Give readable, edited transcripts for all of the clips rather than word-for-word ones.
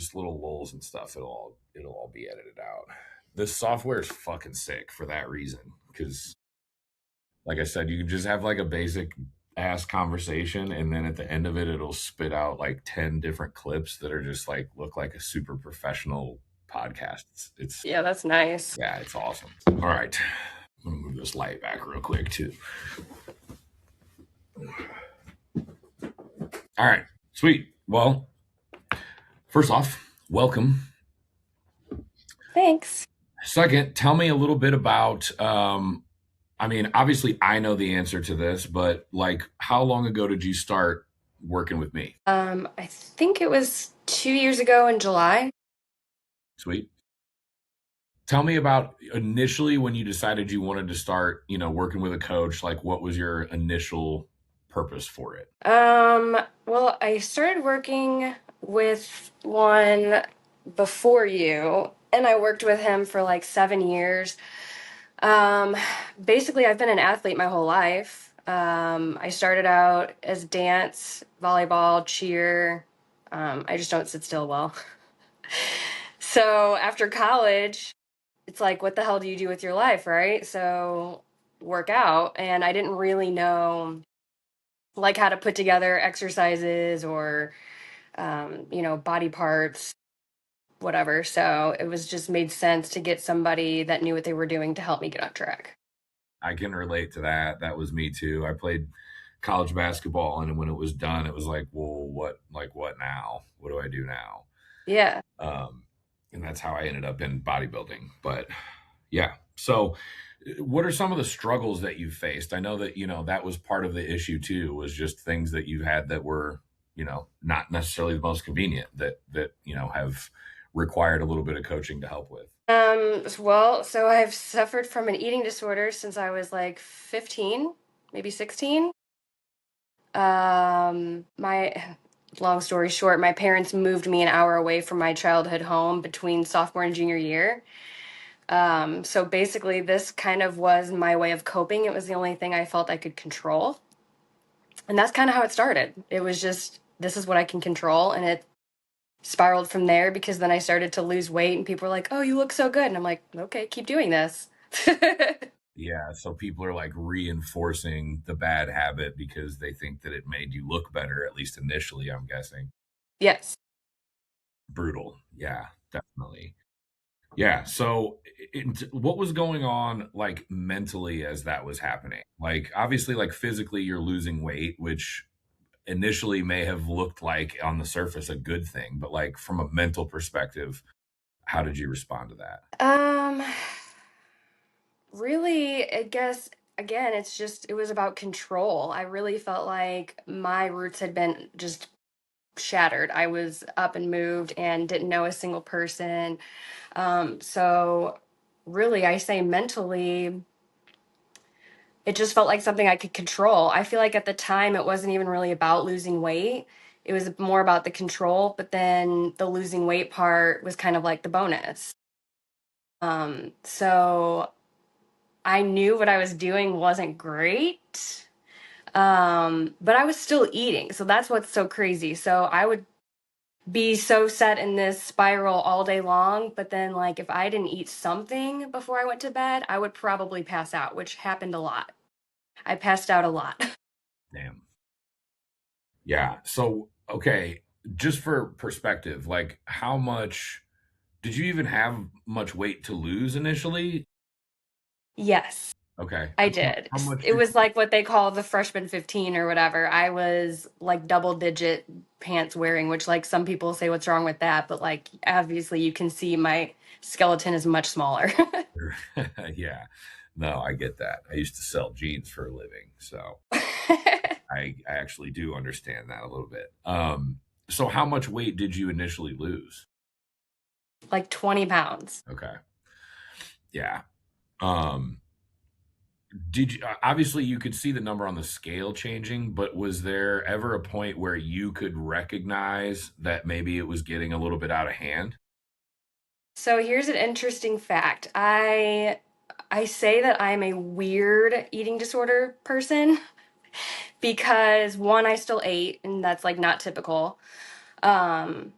just little lulls and stuff. It'll all be edited out. The software is fucking sick for that reason. Because, like I said, you can just have like a basic ass conversation, and then at the end of it, it'll spit out like 10 different clips that are just like look like a super professional podcast. It's Yeah, that's nice. yeah, it's awesome. All right, I'm gonna move this light back real quick too. All right, sweet. Well, first off, welcome. Thanks. Second, tell me a little bit about. I mean, obviously, I know the answer to this, but like, how long ago did you start working with me? I think it was 2 years ago in July. Sweet. Tell me about initially when you decided you wanted to start, working with a coach. Like, what was your initial purpose for it? Well, I started working with one before you, and I worked with him for like 7 years. Um, Basically, I've been an athlete my whole life. I started out as dance, volleyball, cheer. I just don't sit still well. So after college, it's like, what the hell do you do with your life, right? So work out. And I didn't really know like how to put together exercises or, body parts, whatever. So it was just made sense to get somebody that knew what they were doing to help me get on track. I can relate to that. That was me too. I played college basketball, and when it was done, it was like, well, what now? What do I do now? Yeah. Um, and that's how I ended up in bodybuilding. But yeah. So, what are some of the struggles that you faced? I know that, that was part of the issue too, was just things that you had that were, not necessarily the most convenient that, have required a little bit of coaching to help with. Well, so I've suffered from an eating disorder since I was like 15, maybe 16. My long story short, my parents moved me an hour away from my childhood home between sophomore and junior year. So basically, this kind of was my way of coping. It was the only thing I felt I could control. And that's kind of how it started. It was just, this is what I can control. And it spiraled from there because then I started to lose weight and people were like, oh, you look so good. And I'm like, okay, keep doing this. Yeah, so people are like reinforcing the bad habit because they think that it made you look better, at least initially, I'm guessing. Yes. Brutal. Yeah, definitely. Yeah. So, what was going on like mentally as that was happening? Like, obviously, like physically, you're losing weight, which initially may have looked like on the surface a good thing, but like from a mental perspective, how did you respond to that? Um, Really, I guess again, it was about control. I really felt like my roots had been just shattered. I was up and moved and didn't know a single person. So really, I say mentally, it just felt like something I could control. I feel like at the time it wasn't even really about losing weight. It was more about the control, but then the losing weight part was kind of like the bonus. So I knew what I was doing wasn't great. But I was still eating. So that's what's so crazy. So I would be so set in this spiral all day long, but then like if I didn't eat something before I went to bed, I would probably pass out, which happened a lot. I passed out a lot. Damn. Yeah. So, okay, just for perspective, like how much did you even have much weight to lose initially? Yes, Okay. I did. How much It did was like what they call the freshman 15 or whatever. I was like double digit pants wearing, which like some people say what's wrong with that, but like obviously you can see my skeleton is much smaller. Yeah. No, I get that. I used to sell jeans for a living, so I actually do understand that a little bit. So how much weight did you initially lose? Like 20 pounds. Okay. Yeah. Um, did you obviously you could see the number on the scale changing, but was there ever a point where you could recognize that maybe it was getting a little bit out of hand? So here's an interesting fact. I say that I'm a weird eating disorder person because one, I still ate, and that's like not typical. Um,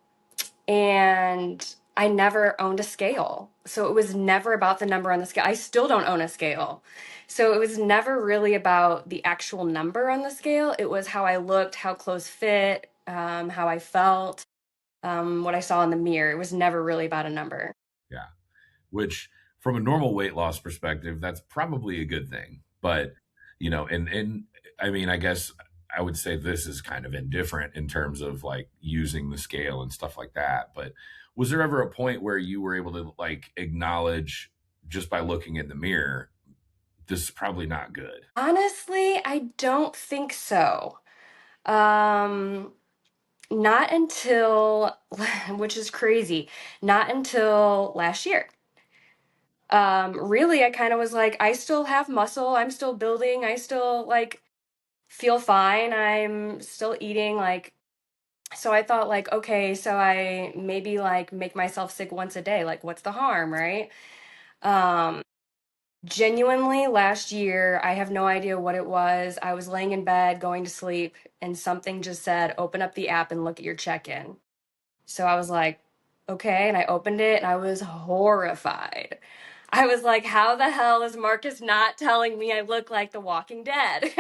and I never owned a scale. So it was never about the number on the scale. I still don't own a scale. So it was never really about the actual number on the scale. It was how I looked, how clothes fit, how I felt, what I saw in the mirror. It was never really about a number. Yeah. Which from a normal weight loss perspective, that's probably a good thing. But, and I mean, I guess I would say this is kind of indifferent in terms of like using the scale and stuff like that. But was there ever a point where you were able to like acknowledge just by looking in the mirror, this is probably not good? Honestly, I don't think so. Um, Not until, which is crazy, not until last year. Really, I kind of was like, I still have muscle. I'm still building. I still like feel fine. I'm still eating. Like, so I thought, like, okay, so I maybe like make myself sick once a day. Like, what's the harm, right? Um, Genuinely, last year, I have no idea what it was. I was laying in bed, going to sleep, and something just said, open up the app and look at your check in. So I was like, okay. And I opened it and I was horrified. I was like, how the hell is Marcus not telling me I look like the Walking Dead?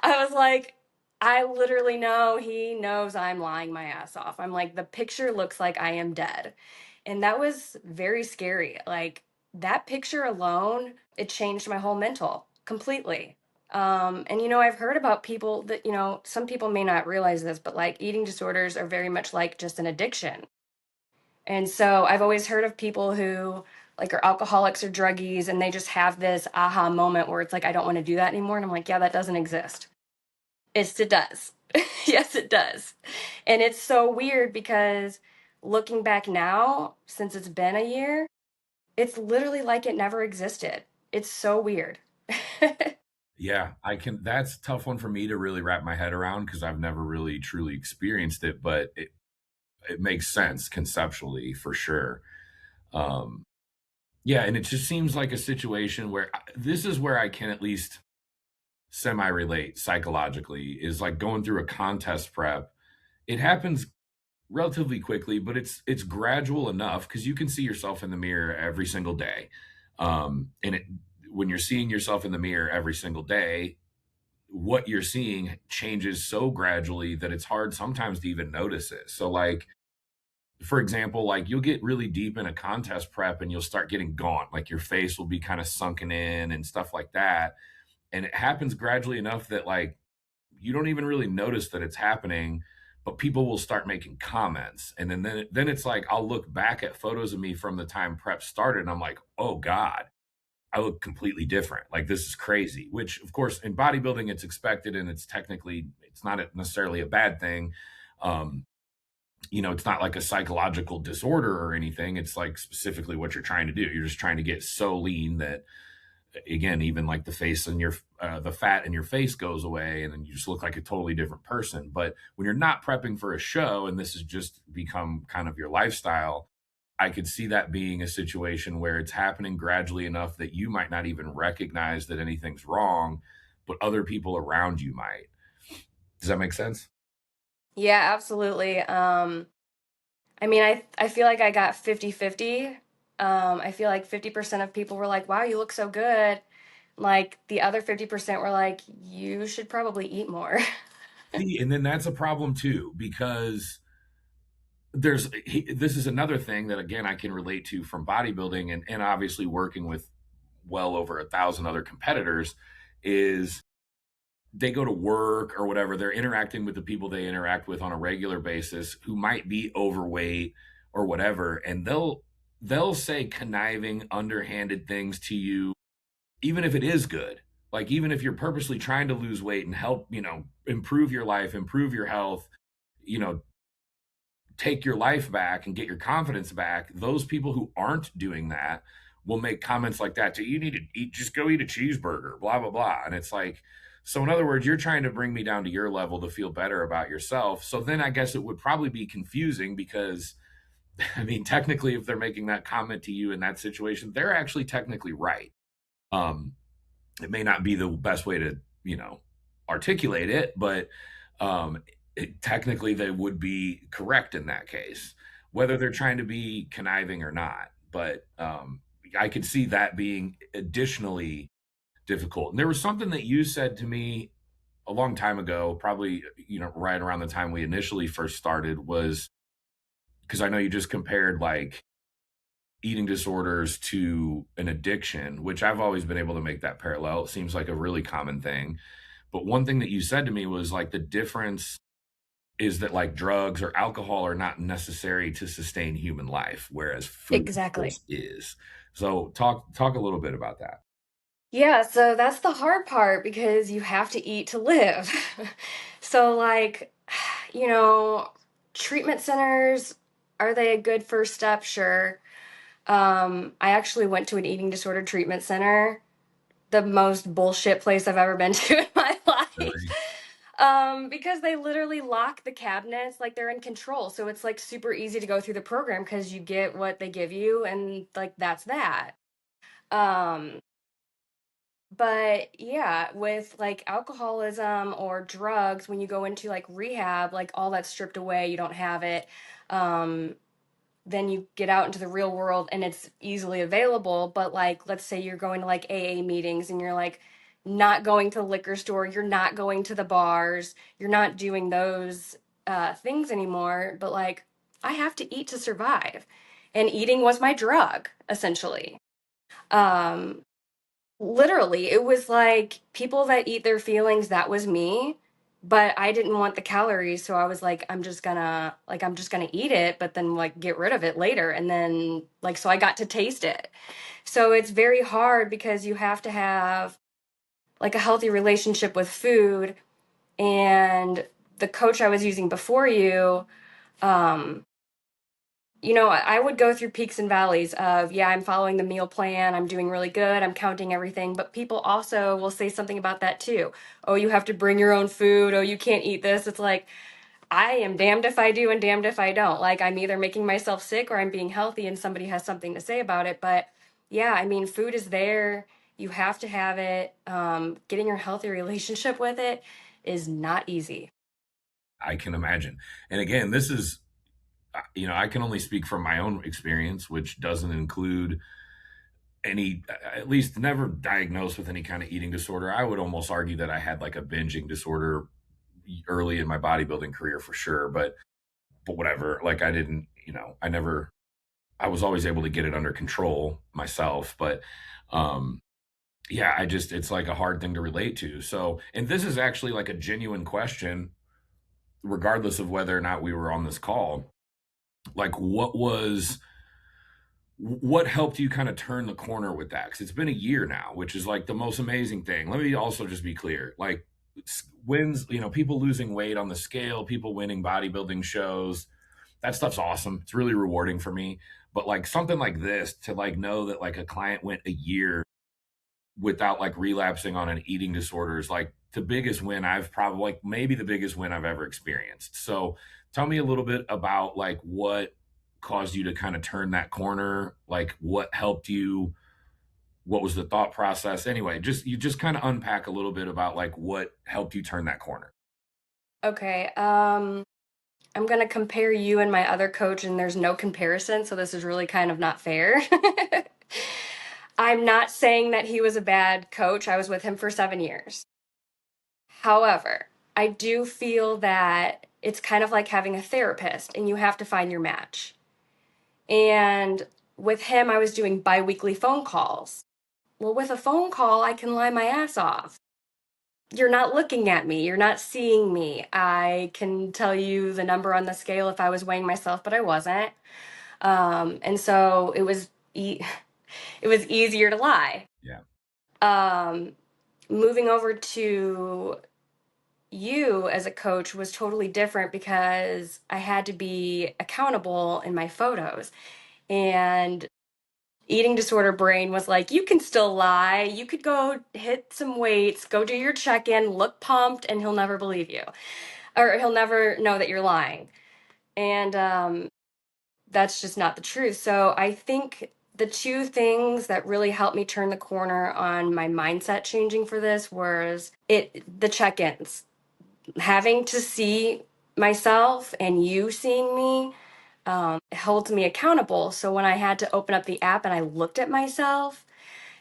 I was like, I literally know he knows I'm lying my ass off. I'm like, the picture looks like I am dead. And that was very scary. Like, that picture alone, it changed my whole mental completely. And I've heard about people that, some people may not realize this, but like eating disorders are very much like just an addiction. And so I've always heard of people who like are alcoholics or druggies and they just have this aha moment where it's like, I don't want to do that anymore. And I'm like, yeah, that doesn't exist. It does. Yes, it does. And it's so weird because looking back now, since it's been a year, it's literally like it never existed. It's so weird. Yeah, I can. That's a tough one for me to really wrap my head around because I've never really truly experienced it, but it makes sense conceptually for sure. Um, yeah, and it just seems like a situation where this is where I can at least semi relate psychologically is like going through a contest prep. It happens relatively quickly, but it's gradual enough because you can see yourself in the mirror every single day. And when you're seeing yourself in the mirror every single day, what you're seeing changes so gradually that it's hard sometimes to even notice it. So like for example, like you'll get really deep in a contest prep and you'll start getting gaunt, like your face will be kind of sunken in and stuff like that. And it happens gradually enough that like you don't even really notice that it's happening, but people will start making comments. And then it's like I'll look back at photos of me from the time prep started and I'm like, "Oh god, I look completely different. Like this is crazy." Which of course in bodybuilding it's expected and it's not necessarily a bad thing. Um it's not like a psychological disorder or anything. It's like specifically what you're trying to do. You're just trying to get so lean that again, even like the face and the fat in your face goes away and then you just look like a totally different person. But when you're not prepping for a show and this has just become kind of your lifestyle, I could see that being a situation where it's happening gradually enough that you might not even recognize that anything's wrong, but other people around you might. Does that make sense? Yeah, absolutely. I mean, I feel like I got 50-50. I feel like 50% of people were like, wow, you look so good. Like the other 50% were like, you should probably eat more. See, and then that's a problem too, because this is another thing that again I can relate to from bodybuilding and obviously working with well over 1,000 other competitors is they go to work or whatever, they're interacting with the people they interact with on a regular basis who might be overweight or whatever, and they'll say conniving, underhanded things to you, even if it is good. Like even if you're purposely trying to lose weight and help, improve your life, improve your health, you know, take your life back and get your confidence back, those people who aren't doing that will make comments like that to you. Need to eat, just go eat a cheeseburger, blah, blah, blah. And it's like, so in other words, you're trying to bring me down to your level to feel better about yourself. So then I guess it would probably be confusing because I mean, technically, if they're making that comment to you in that situation, they're actually technically right. Um, it may not be the best way to, articulate it, but um, technically they would be correct in that case, whether they're trying to be conniving or not. But I could see that being additionally difficult. And there was something that you said to me a long time ago, probably, right around the time we initially first started, was because I know you just compared like eating disorders to an addiction, which I've always been able to make that parallel. It seems like a really common thing. But one thing that you said to me was like the difference is that like drugs or alcohol are not necessary to sustain human life, whereas food, of Exactly. course, is. So talk a little bit about that. Yeah, so that's the hard part because you have to eat to live. So, like, you know, treatment centers, are they a good first step? Sure. I actually went to an eating disorder treatment center, the most bullshit place I've ever been to in my life. Really? Because they literally lock the cabinets like they're in control. So it's like super easy to go through the program because you get what they give you and like that's that. Um, but yeah, with like alcoholism or drugs, when you go into like rehab, like all that's stripped away, you don't have it. Um, then you get out into the real world and it's easily available. But like, let's say you're going to like AA meetings and you're like not going to the liquor store, you're not going to the bars, you're not doing those things anymore. But like, I have to eat to survive. And eating was my drug, essentially. Um, Literally, it was like people that eat their feelings, that was me. But I didn't want the calories, so I was like, I'm just gonna eat it, but then like get rid of it later. And then like so I got to taste it. So it's very hard because you have to have like a healthy relationship with food. And the coach I was using before you, um, I would go through peaks and valleys of, yeah, I'm following the meal plan, I'm doing really good, I'm counting everything, but people also will say something about that too. Oh, you have to bring your own food, oh, you can't eat this. It's like, I am damned if I do and damned if I don't. Like, I'm either making myself sick or I'm being healthy and somebody has something to say about it. But yeah, I mean, food is there, you have to have it. Getting your healthy relationship with it is not easy. I can imagine. And again, this is, I can only speak from my own experience, which doesn't include any, at least never diagnosed with any kind of eating disorder. I would almost argue that I had like a binging disorder early in my bodybuilding career for sure, but whatever. Like I didn't, I never, I was always able to get it under control myself, but um yeah, it's like a hard thing to relate to. So, and this is actually like a genuine question regardless of whether or not we were on this call. Like what helped you kind of turn the corner with that? Because it's been a year now, which is like the most amazing thing. Let me also just be clear, like wins, people losing weight on the scale, people winning bodybuilding shows, that stuff's awesome. It's really rewarding for me. But like something like this, to like know that like a client went a year without like relapsing on an eating disorder is like the biggest win I've probably, like maybe the biggest win I've ever experienced. So tell me a little bit about like what caused you to kind of turn that corner, like what helped you, what was the thought process, anyway, just kind of unpack a little bit about like what helped you turn that corner. Okay. I'm going to compare you and my other coach, and there's no comparison, so this is really kind of not fair. I'm not saying that he was a bad coach. I was with him for 7 years. However, I do feel that it's kind of like having a therapist, and you have to find your match. And with him, I was doing biweekly phone calls. Well, with a phone call, I can lie my ass off. You're not looking at me, you're not seeing me. I can tell you the number on the scale if I was weighing myself, but I wasn't. And so it was easier to lie. Yeah. Um, Moving over to you as a coach was totally different because I had to be accountable in my photos. And eating disorder brain was like, you can still lie. You could go hit some weights, go do your check in, look pumped, and he'll never believe you. Or he'll never know that you're lying. And that's just not the truth. So I think the two things that really helped me turn the corner on my mindset changing for this was the check-ins. Having to see myself and you seeing me holds me accountable. So when I had to open up the app and I looked at myself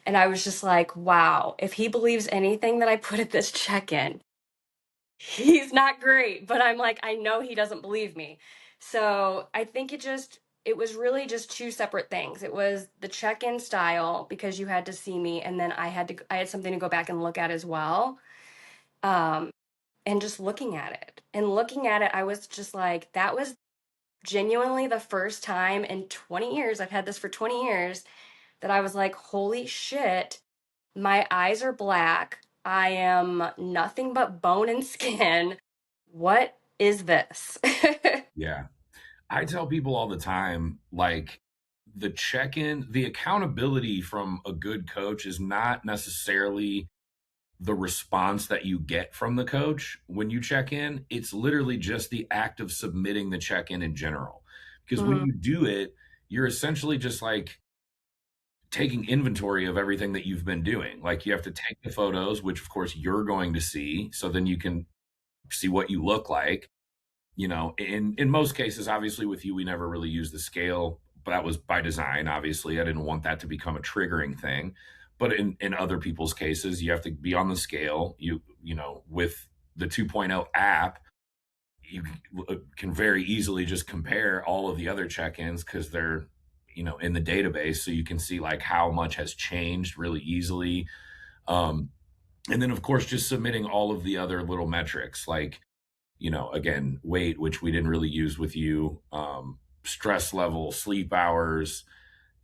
and I was just like, wow, if he believes anything that I put at this check-in, he's not great. But I'm like, I know he doesn't believe me. So I think it was really just two separate things. It was the check-in style because you had to see me, and then I had something to go back and look at as well. Um, and just looking at it. And looking at it, I was just like, that was genuinely the first time in 20 years, I've had this for 20 years, that I was like, holy shit, my eyes are black. I am nothing but bone and skin. What is this? Yeah. I tell people all the time, like, the check in, the accountability from a good coach is not necessarily the response that you get from the coach when you check in. It's literally just the act of submitting the check in general. Because when Mhm. you do it, you're essentially just like taking inventory of everything that you've been doing. Like, you have to take the photos, which of course you're going to see. So then you can see what you look like. In most cases, obviously with you, we never really used the scale, but that was by design. Obviously, I didn't want that to become a triggering thing. But in other people's cases, you have to be on the scale. With the 2.0 app, you can very easily just compare all of the other check-ins because they're in the database, so you can see like how much has changed really easily. um, and then of course just submitting all of the other little metrics, like again, weight, which we didn't really use with you, stress level, sleep hours,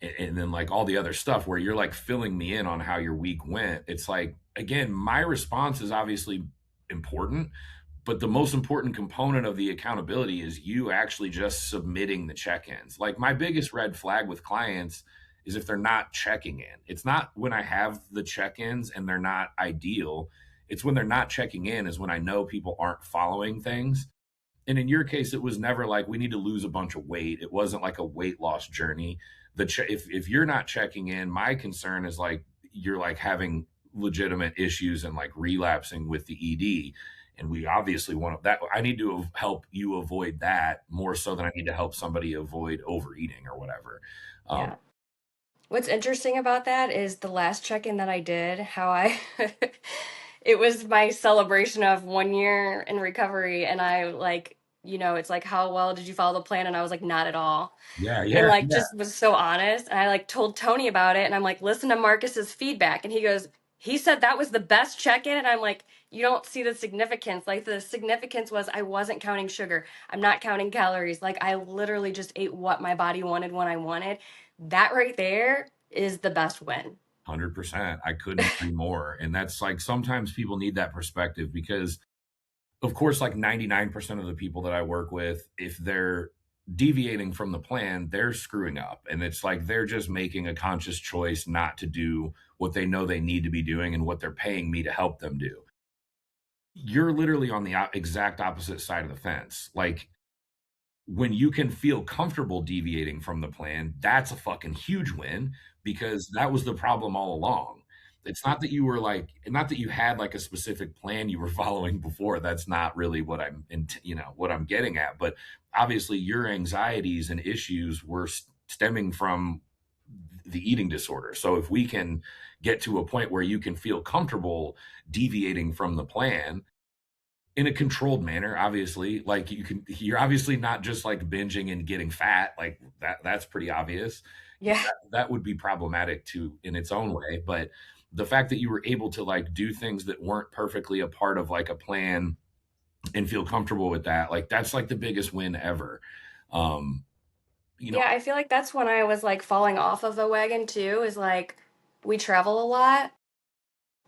and then like all the other stuff where you're like filling me in on how your week went. It's like, again, my response is obviously important, but the most important component of the accountability is you actually just submitting the check-ins. Like, my biggest red flag with clients is if they're not checking in. It's not when I have the check-ins and they're not ideal. It's when they're not checking in is when I know people aren't following things. And in your case, it was never like we need to lose a bunch of weight. It wasn't like a weight loss journey. If you're not checking in, my concern is like you're like having legitimate issues and like relapsing with the ED. And we obviously want that. I need to help you avoid that more so than I need to help somebody avoid overeating or whatever. Um, Yeah. What's interesting about that is the last check-in that I did, how I it was my celebration of 1 year in recovery, and I like, it's like, how well did you follow the plan? And I was like, not at all. yeah, And yeah, like yeah. just was so honest. And I like told Tony about it, and I'm like, listen to Marcus's feedback. And he goes, he said that was the best check-in. And I'm like, you don't see the significance. Like, the significance was I wasn't counting sugar. I'm not counting calories. Like, I literally just ate what my body wanted when I wanted. That right there is the best win. 100%. I couldn't agree more. And that's like sometimes people need that perspective because of course, like 99% of the people that I work with, if they're deviating from the plan, they're screwing up. And it's like they're just making a conscious choice not to do what they know they need to be doing and what they're paying me to help them do. You're literally on the exact opposite side of the fence. Like, when you can feel comfortable deviating from the plan, that's a fucking huge win because that was the problem all along. It's not that you were like, not that you had like a specific plan you were following before. That's not really what what I'm getting at. But obviously, your anxieties and issues were stemming from the eating disorder. So if we can get to a point where you can feel comfortable deviating from the plan, in a controlled manner, obviously, like you're obviously not just like binging and getting fat, like that's pretty obvious. Yeah. That would be problematic too in its own way. But the fact that you were able to like do things that weren't perfectly a part of like a plan and feel comfortable with that, like that's like the biggest win ever. um you know Yeah, I feel like that's when I was like falling off of the wagon too, is like we travel a lot.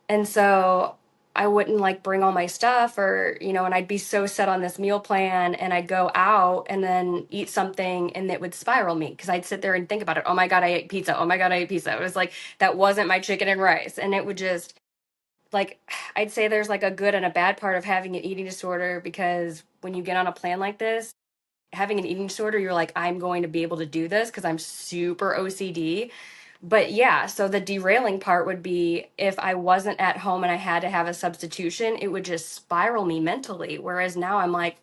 And so I wouldn't like bring all my stuff or, and I'd be so set on this meal plan and I'd go out and then eat something and it would spiral me because I'd sit there and think about it. Oh my God, I ate pizza. Oh my God, I ate pizza. It was like, that wasn't my chicken and rice. And it would just like, I'd say there's like a good and a bad part of having an eating disorder because when you get on a plan like this, having an eating disorder, you're like, I'm going to be able to do this because I'm super OCD. But yeah, so the derailing part would be if I wasn't at home and I had to have a substitution, it would just spiral me mentally. Whereas now I'm like,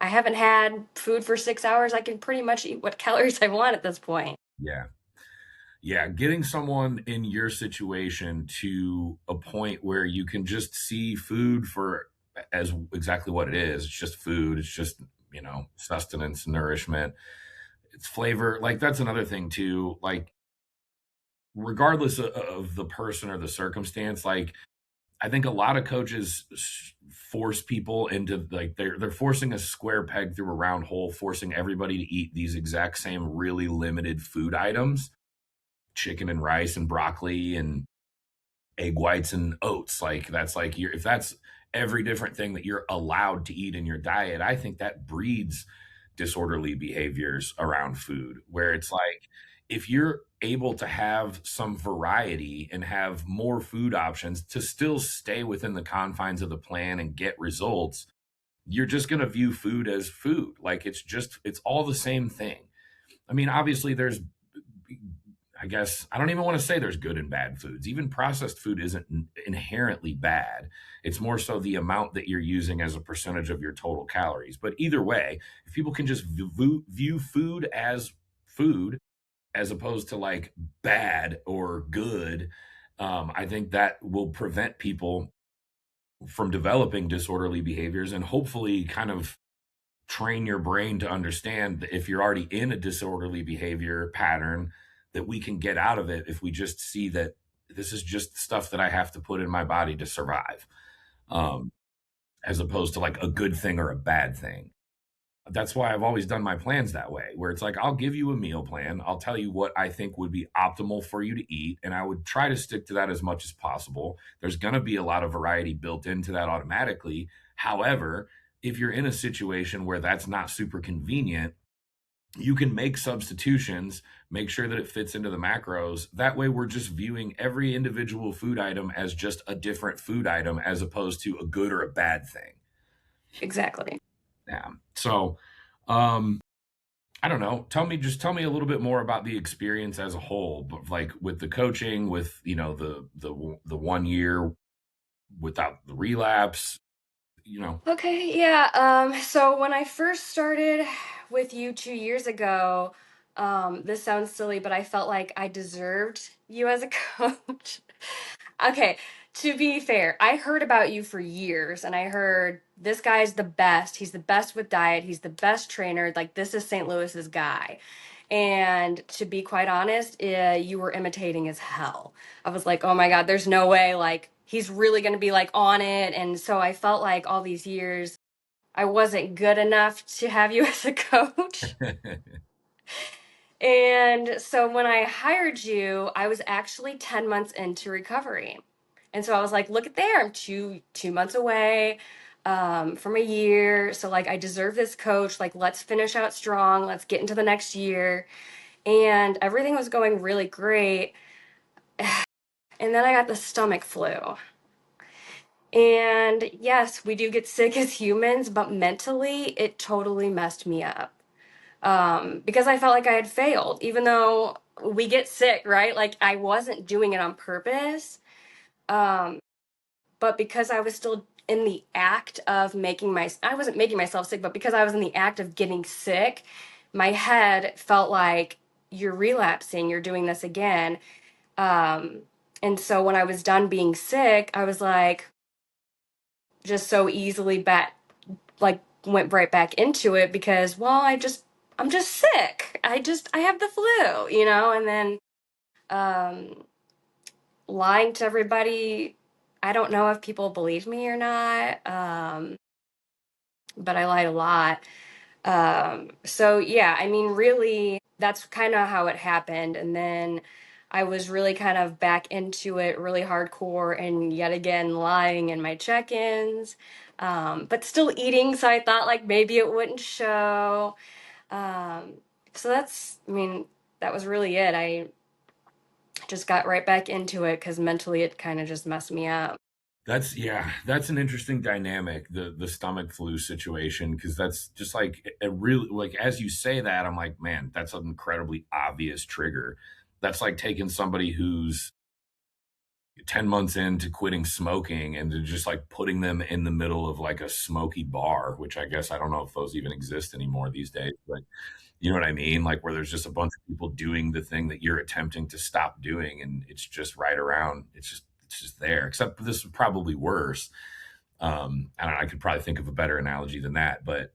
I haven't had food for 6 hours. I can pretty much eat what calories I want at this point. Yeah. Yeah, getting someone in your situation to a point where you can just see food for as exactly what it is. It's just food. It's just, sustenance, nourishment. It's flavor. Like that's another thing too. Like regardless of the person or the circumstance, like I think a lot of coaches force people into like they're forcing a square peg through a round hole, forcing everybody to eat these exact same really limited food items, chicken and rice and broccoli and egg whites and oats. Like that's like you're if that's every different thing that you're allowed to eat in your diet, I think that breeds disorderly behaviors around food where it's like if you're able to have some variety and have more food options to still stay within the confines of the plan and get results, you're just going to view food as food. Like it's all the same thing. I mean, obviously there's I guess I don't even want to say there's good and bad foods. Even processed food isn't inherently bad. It's more so the amount that you're using as a percentage of your total calories. But either way, if people can just view food as opposed to like bad or good, I think that will prevent people from developing disorderly behaviors and hopefully kind of train your brain to understand that if you're already in a disorderly behavior pattern, that we can get out of it if we just see that this is just stuff that I have to put in my body to survive, um, as opposed to like a good thing or a bad thing. That's why I've always done my plans that way, where it's like I'll give you a meal plan, I'll tell you what I think would be optimal for you to eat, and I would try to stick to that as much as possible. There's going to be a lot of variety built into that automatically. However, if you're in a situation where that's not super convenient, you can make substitutions, make sure that it fits into the macros. That way, we're just viewing every individual food item as just a different food item as opposed to a good or a bad thing. Exactly. Yeah. So, um, I don't know. Tell me a little bit more about the experience as a whole, but like with the coaching, with the 1 year without the relapse. You know, Okay, yeah. So when I first started with you 2 years ago, this sounds silly, but I felt like I deserved you as a coach. Okay, to be fair, I heard about you for years and I heard this guy's the best. He's the best with diet. He's the best trainer. Like, this is St. Louis's guy. And to be quite honest, you were imitating as hell. I was like, oh my God, there's no way. Like, he's really going to be like on it. And so I felt like all these years I wasn't good enough to have you as a coach. And so when I hired you, I was actually 10 months into recovery. And so I was like, look at there, I'm two months away from a year. So like I deserve this coach. Like let's finish out strong. Let's get into the next year. And everything was going really great. And then I got the stomach flu. And yes, we do get sick as humans, but mentally it totally messed me up. Because I felt like I had failed, even though we get sick, right? Like I wasn't doing it on purpose. Um, but because I was still in the act of I wasn't making myself sick, but because I was in the act of getting sick, my head felt like you're relapsing, you're doing this again. Um, and so when I was done being sick, I was like, just so easily back, like went right back into it because, well, I'm just sick. I have the flu, and then um, lying to everybody. I don't know if people believe me or not, but I lied a lot. So yeah, I mean, really, that's kind of how it happened. And then I was really kind of back into it really hardcore and yet again lying in my check-ins, but still eating. So I thought like maybe it wouldn't show. Um, so I mean, that was really it. I just got right back into it because mentally it kind of just messed me up. that's an interesting dynamic, the stomach flu situation, because that's just like a really like as you say that, I'm like, man, that's an incredibly obvious trigger. That's like taking somebody who's 10 months into quitting smoking and to just like putting them in the middle of like a smoky bar, which I guess I don't know if those even exist anymore these days, but you know what I mean? Like where there's just a bunch of people doing the thing that you're attempting to stop doing and it's just right around, it's just there. Except this is probably worse. I don't know, I could probably think of a better analogy than that, but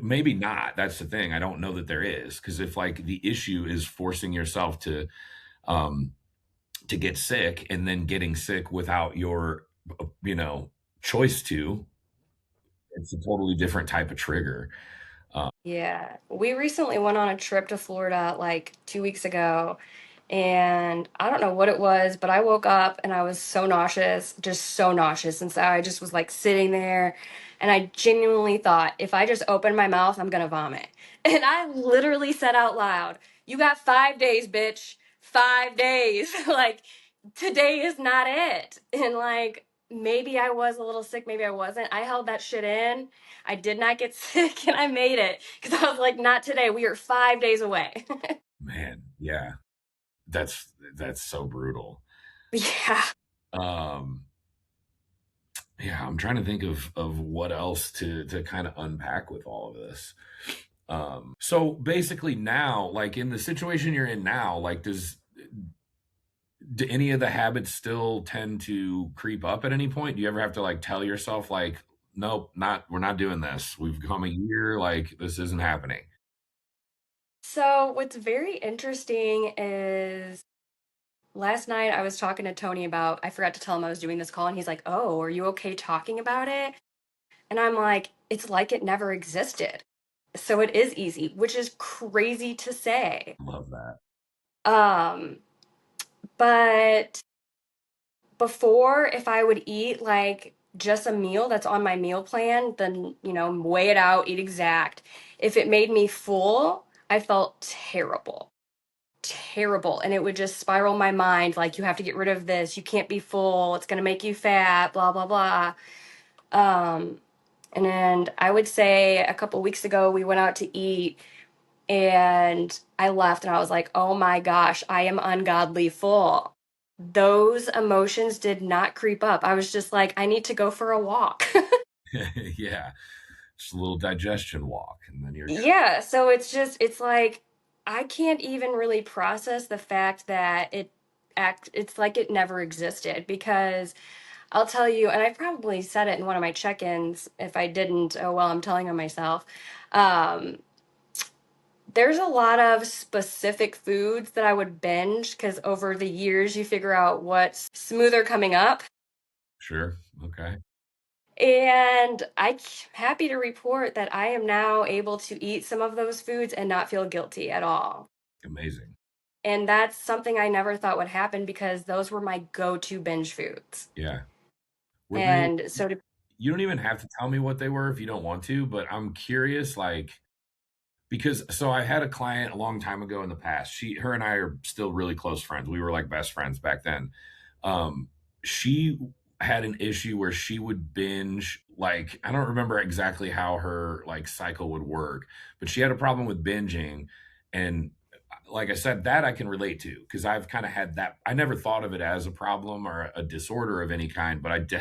maybe not. That's the thing. I don't know that there is because if like the issue is forcing yourself um to get sick and then getting sick without your you know choice to, it's a totally different type of trigger. Yeah, we recently went on a trip to Florida like 2 weeks ago, and I don't know what it was, but I woke up and I was so nauseous, just so nauseous. And so I just was like sitting there, and I genuinely thought, if I just open my mouth, I'm gonna vomit. And I literally said out loud, "You got 5 days, bitch. 5 days." Like, today is not it. And like, maybe I was a little sick, maybe I wasn't. I held that shit in. I did not get sick and I made it because I was like, not today. We are 5 days away. Man, yeah, that's so brutal. Yeah. um yeah, I'm trying to think of what else to kind of unpack with all of this. So basically now, like in the situation you're in now, like do any of the habits still tend to creep up at any point? Do you ever have to like tell yourself like, nope, not we're not doing this. We've come a year, like this isn't happening. So, what's very interesting is last night I was talking to Tony about, I forgot to tell him I was doing this call, and he's like, "Oh, are you okay talking about it?" And I'm like, "It's like it never existed." So, it is easy, which is crazy to say. Love that. Um, but before, if I would eat like just a meal that's on my meal plan, then, weigh it out, eat exact. If it made me full, I felt terrible. Terrible. And it would just spiral my mind like, you have to get rid of this. You can't be full. It's going to make you fat, blah, blah, blah. Um, and I would say a couple weeks ago, we went out to eat and I left and I was like, oh my gosh, I am ungodly full. Those emotions did not creep up. I was just like, I need to go for a walk. Yeah, just a little digestion walk, and then you're good. Yeah, so it's like I can't even really process the fact that it's like it never existed because I'll tell you, and I probably said it in one of my check-ins. If I didn't, oh well, I'm telling on myself. Um, there's a lot of specific foods that I would binge because over the years you figure out what's smoother coming up. Sure. Okay. And I'm happy to report that I am now able to eat some of those foods and not feel guilty at all. Amazing. And that's something I never thought would happen because those were my go-to binge foods. Yeah. Were they And so to you don't even have to tell me what they were if you don't want to, but I'm curious, like, because so I had a client a long time ago in the past. Her and I are still really close friends. We were like best friends back then. Um, she had an issue where she would binge, like, I don't remember exactly how her like cycle would work, but she had a problem with binging. And like I said, that I can relate to because I've kind of had that. I never thought of it as a problem or a disorder of any kind, but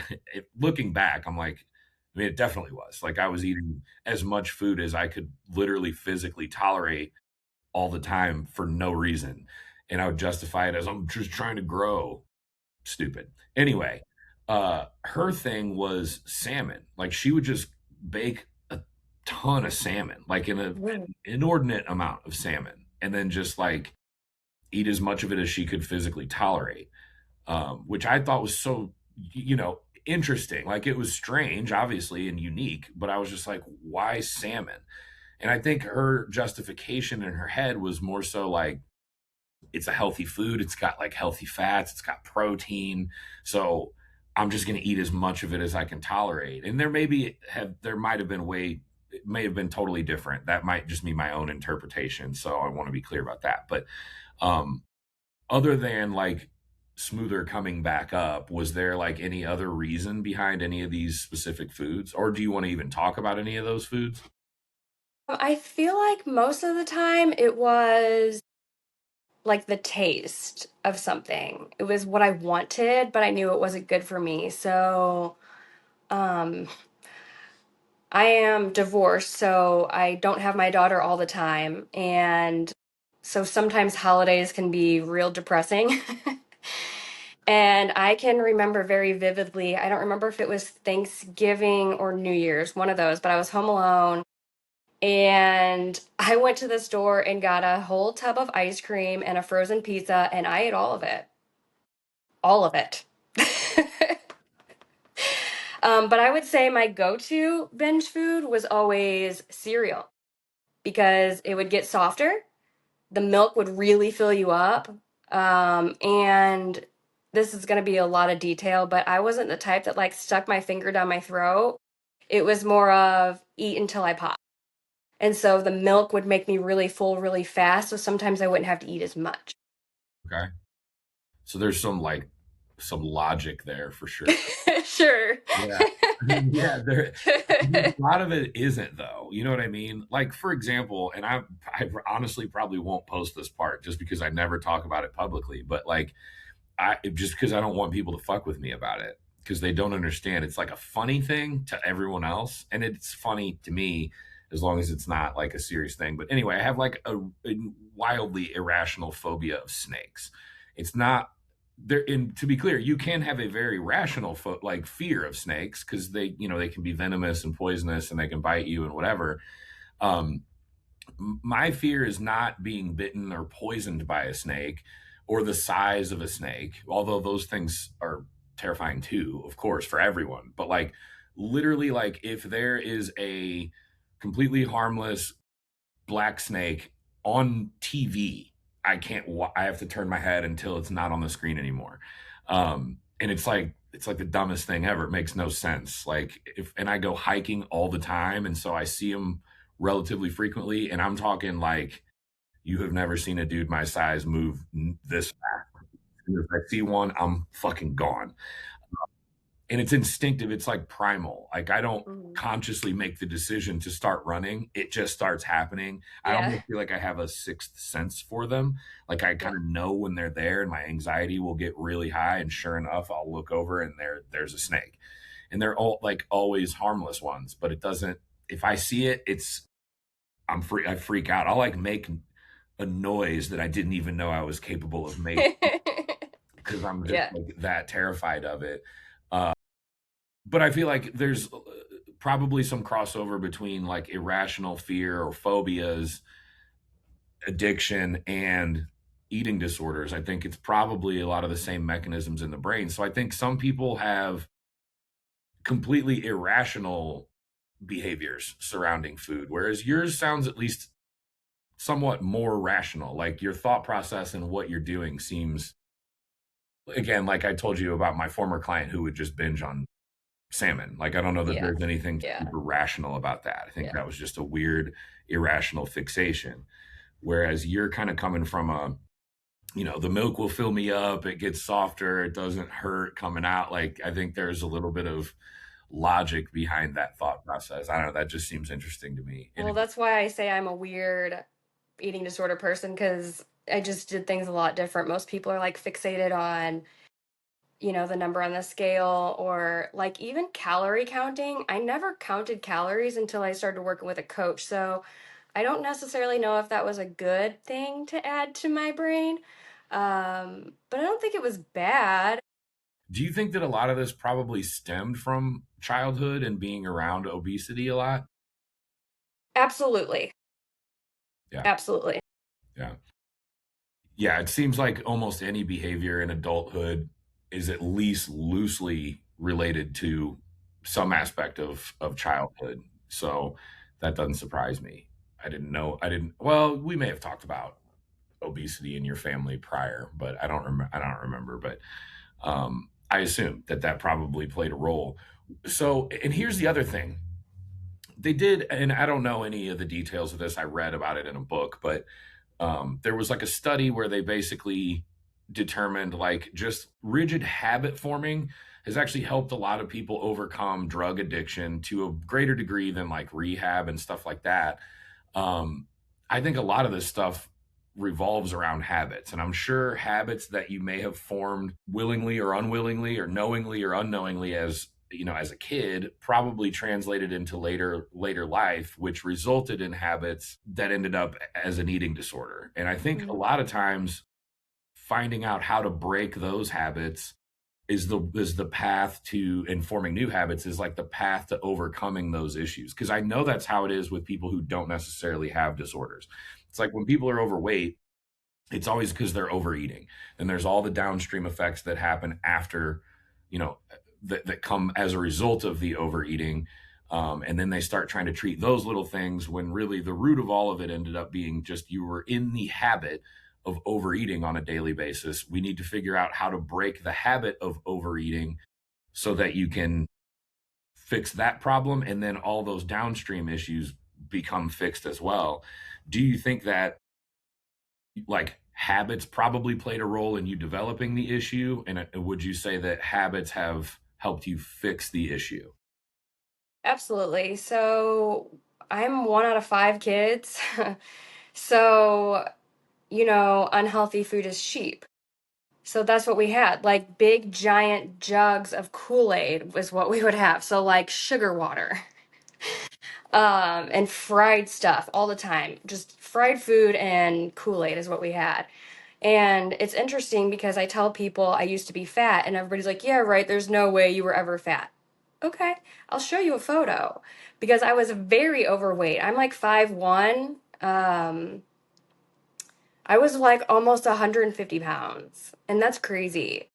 looking back, I'm like, I mean, it definitely was. Like I was eating as much food as I could literally physically tolerate all the time for no reason. And I would justify it as I'm just trying to grow. Stupid. Anyway, her thing was salmon. Like she would just bake a ton of salmon, like in an inordinate amount of salmon, and then just like eat as much of it as she could physically tolerate, which I thought was so, interesting. Like it was strange, obviously, and unique, but I was just like, why salmon? And I think her justification in her head was more so like, it's a healthy food. It's got like healthy fats. It's got protein. So I'm just going to eat as much of it as I can tolerate. And there might have been it may have been totally different. That might just be my own interpretation. So I want to be clear about that. But um, other than like smoother coming back up, was there like any other reason behind any of these specific foods? Or do you want to even talk about any of those foods? I feel like most of the time it was like the taste of something. It was what I wanted, but I knew it wasn't good for me. So, um, I am divorced, so I don't have my daughter all the time. And so sometimes holidays can be real depressing. And I can remember very vividly, I don't remember if it was Thanksgiving or New Year's, one of those, but I was home alone and I went to the store and got a whole tub of ice cream and a frozen pizza, and I ate all of it. All of it. But I would say my go to binge food was always cereal because it would get softer. The milk would really fill you up. And this is going to be a lot of detail, but I wasn't the type that like stuck my finger down my throat. It was more of eat until I pop. And so the milk would make me really full really fast. So sometimes I wouldn't have to eat as much. Okay. So there's some logic there for sure. Sure. Yeah. I mean, yeah, a lot of it isn't though. You know what I mean? Like for example, and I honestly probably won't post this part just because I never talk about it publicly, but like I just because I don't want people to fuck with me about it because they don't understand. It's like a funny thing to everyone else, and it's funny to me as long as it's not like a serious thing. But anyway, I have like a wildly irrational phobia of snakes. It's not there. And to be clear, you can have a very rational like fear of snakes because they can be venomous and poisonous and they can bite you and whatever. Um, my fear is not being bitten or poisoned by a snake or the size of a snake, although those things are terrifying too, of course, for everyone. But like literally, like if there is a completely harmless black snake on TV, I have to turn my head until it's not on the screen anymore. And it's like the dumbest thing ever. It makes no sense. Like if and I go hiking all the time, and so I see them relatively frequently. And I'm talking like you have never seen a dude my size move this fast. If I see one, I'm fucking gone. And it's instinctive. It's like primal. Like I don't Mhm. consciously make the decision to start running. It just starts happening. I Yeah. almost feel like I have a sixth sense for them. Like I kind Yeah. of know when they're there and my anxiety will get really high. And sure enough, I'll look over and there's a snake. And they're all like always harmless ones, but it doesn't if I see it, I freak out. I'll like make a noise that I didn't even know I was capable of making because I'm just Yeah. like that terrified of it. Uh, but I feel like there's probably some crossover between like irrational fear or phobias, addiction, and eating disorders. I think it's probably a lot of the same mechanisms in the brain. So I think some people have completely irrational behaviors surrounding food, whereas yours sounds at least somewhat more rational. Like your thought process and what you're doing seems, again, like I told you about my former client who would just binge on salmon. Like I don't know that Yeah. there's anything Yeah. super rational about that. I think Yeah. that was just a weird irrational fixation. Whereas you're kind of coming from the milk will fill me up, it gets softer, it doesn't hurt coming out. Like I think there's a little bit of logic behind that thought process. I don't know, that just seems interesting to me. And Well, that's why I say I'm a weird eating disorder person because I just did things a lot different. Most people are like fixated on, the number on the scale or like even calorie counting. I never counted calories until I started working with a coach. So I don't necessarily know if that was a good thing to add to my brain. But I don't think it was bad. do you think that a lot of this probably stemmed from childhood and being around obesity a lot? Absolutely. Yeah. Absolutely. Yeah. Yeah, it seems like almost any behavior in adulthood is at least loosely related to some aspect of childhood. So that doesn't surprise me. I didn't well, we may have talked about obesity in your family prior, but I don't remember, but I assume that that probably played a role. So, and here's the other thing. They did, and I don't know any of the details of this. I read about it in a book, but there was like a study where they basically determined like just rigid habit forming has actually helped a lot of people overcome drug addiction to a greater degree than like rehab and stuff like that. um, I think a lot of this stuff revolves around habits. And I'm sure habits that you may have formed willingly or unwillingly or knowingly or unknowingly as as a kid probably translated into later life, which resulted in habits that ended up as an eating disorder. And I think a Mhm. lot of times finding out how to break those habits is the path to informing new habits, is like the path to overcoming those issues, because I know that's how it is with people who don't necessarily have disorders. It's like when people are overweight, it's always because they're overeating, and there's all the downstream effects that happen after, you know that come as a result of the overeating. And then they start trying to treat those little things when really the root of all of it ended up being just you were in the habit of overeating on a daily basis. We need to figure out how to break the habit of overeating so that you can fix that problem, and then all those downstream issues become fixed as well. Do you think that like habits probably played a role in you developing the issue, and would you say that habits have helped you fix the issue? Absolutely. So I'm one out of five kids. So, unhealthy food is cheap. So that's what we had. Like big giant jugs of Kool-Aid was what we would have. So like sugar water. And fried stuff all the time. Just fried food and Kool-Aid is what we had. And it's interesting because I tell people I used to be fat, and everybody's like, yeah, right, there's no way you were ever fat. Okay, I'll show you a photo because I was very overweight. I'm like 5'1". I was like almost 150 pounds, and that's crazy.